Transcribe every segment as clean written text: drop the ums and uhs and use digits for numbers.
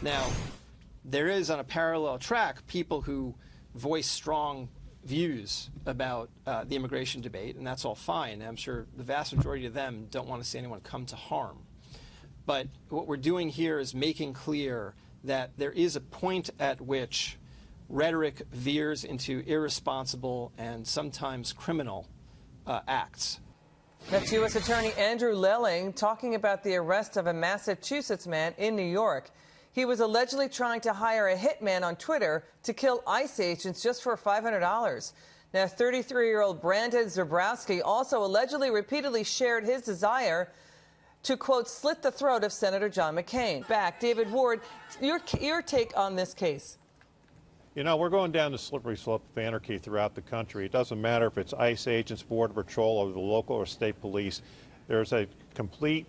Now, there is on a parallel track people who voice strong views about the immigration debate, and that's all fine. I'm sure the vast majority of them don't want to see anyone come to harm. But what we're doing here is making clear that there is a point at which rhetoric veers into irresponsible and sometimes criminal acts. That's U.S. Attorney Andrew Lelling talking about the arrest of a Massachusetts man in New York. He was allegedly trying to hire a hitman on Twitter to kill ICE agents just for $500. Now, 33-year-old Brandon Zebrowski also allegedly repeatedly shared his desire to, quote, slit the throat of Senator John McCain. Back, David Ward, your take on this case. You know, we're going down the slippery slope of anarchy throughout the country. It doesn't matter if it's ICE agents, Border Patrol, or the local or state police. There's a complete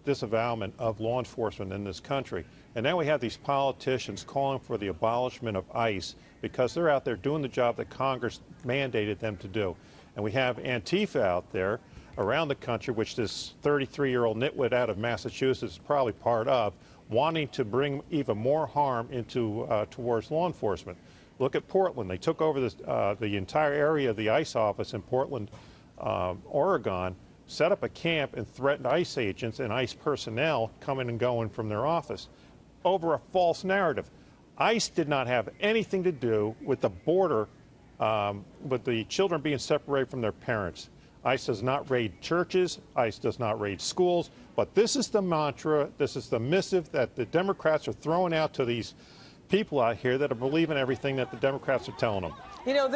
disavowalment of law enforcement in this country. And now we have these politicians calling for the abolishment of ICE because they're out there doing the job that Congress mandated them to do. And we have Antifa out there around the country, which this 33-year-old nitwit out of Massachusetts is probably part of, wanting to bring even more harm into towards law enforcement. Look at Portland. They took over the entire area of the ICE office in Portland, Oregon, set up a camp and threatened ICE agents and ICE personnel coming and going from their office over a false narrative. ICE did not have anything to do with the border, with the children being separated from their parents. ICE does not raid churches. ICE does not raid schools. But this is the mantra, this is the missive that the Democrats are throwing out to these people out here that are believing everything that the Democrats are telling them. You know,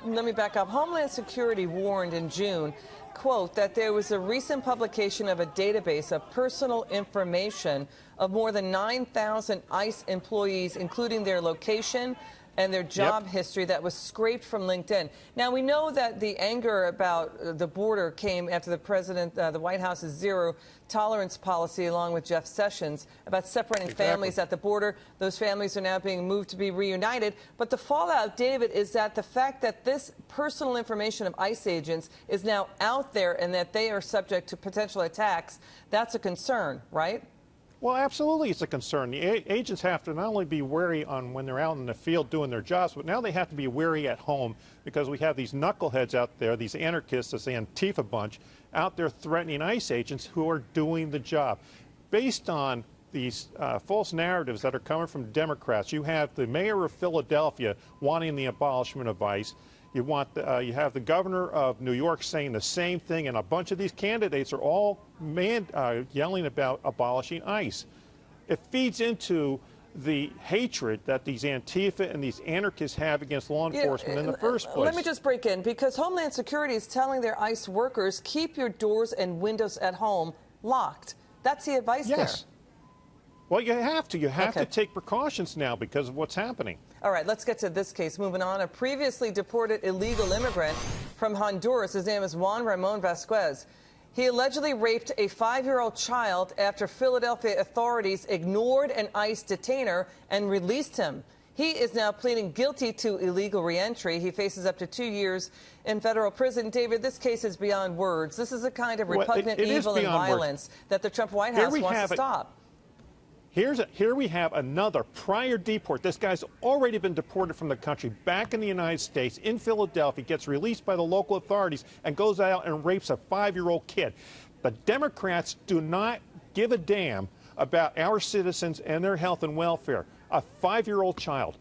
let me back up. Homeland Security warned in June, quote, that there was a recent publication of a database of personal information of more than 9,000 ICE employees, including their location and their job history, that was scraped from LinkedIn. Now, we know that the anger about the border came after the White House's zero tolerance policy, along with Jeff Sessions, about separating families at the border. Those families are now being moved to be reunited. But the fallout, David, is that the fact that this personal information of ICE agents is now out there and that they are subject to potential attacks, that's a concern, right? Well, absolutely it's a concern. The agents have to not only be wary on when they're out in the field doing their jobs, but now they have to be wary at home because we have these knuckleheads out there, these anarchists, this Antifa bunch, out there threatening ICE agents who are doing the job. Based on these false narratives that are coming from Democrats, you have the mayor of Philadelphia wanting the abolishment of ICE. You have the governor of New York saying the same thing, and a bunch of these candidates are all yelling about abolishing ICE. It feeds into the hatred that these Antifa and these anarchists have against law enforcement in the first place. Let me just break in, because Homeland Security is telling their ICE workers, keep your doors and windows at home locked. That's the advice there. Well, you have to. You have to take precautions now because of what's happening. All right, let's get to this case. Moving on, a previously deported illegal immigrant from Honduras, his name is Juan Ramon Vasquez. He allegedly raped a 5-year-old child after Philadelphia authorities ignored an ICE detainer and released him. He is now pleading guilty to illegal reentry. He faces up to 2 years in federal prison. David, this case is beyond words. This is the kind of repugnant evil and violence that the Trump White House wants to stop. Here we have another prior deport. This guy's already been deported from the country, back in the United States, in Philadelphia, gets released by the local authorities, and goes out and rapes a 5-year-old kid. The Democrats do not give a damn about our citizens and their health and welfare. A 5-year-old child.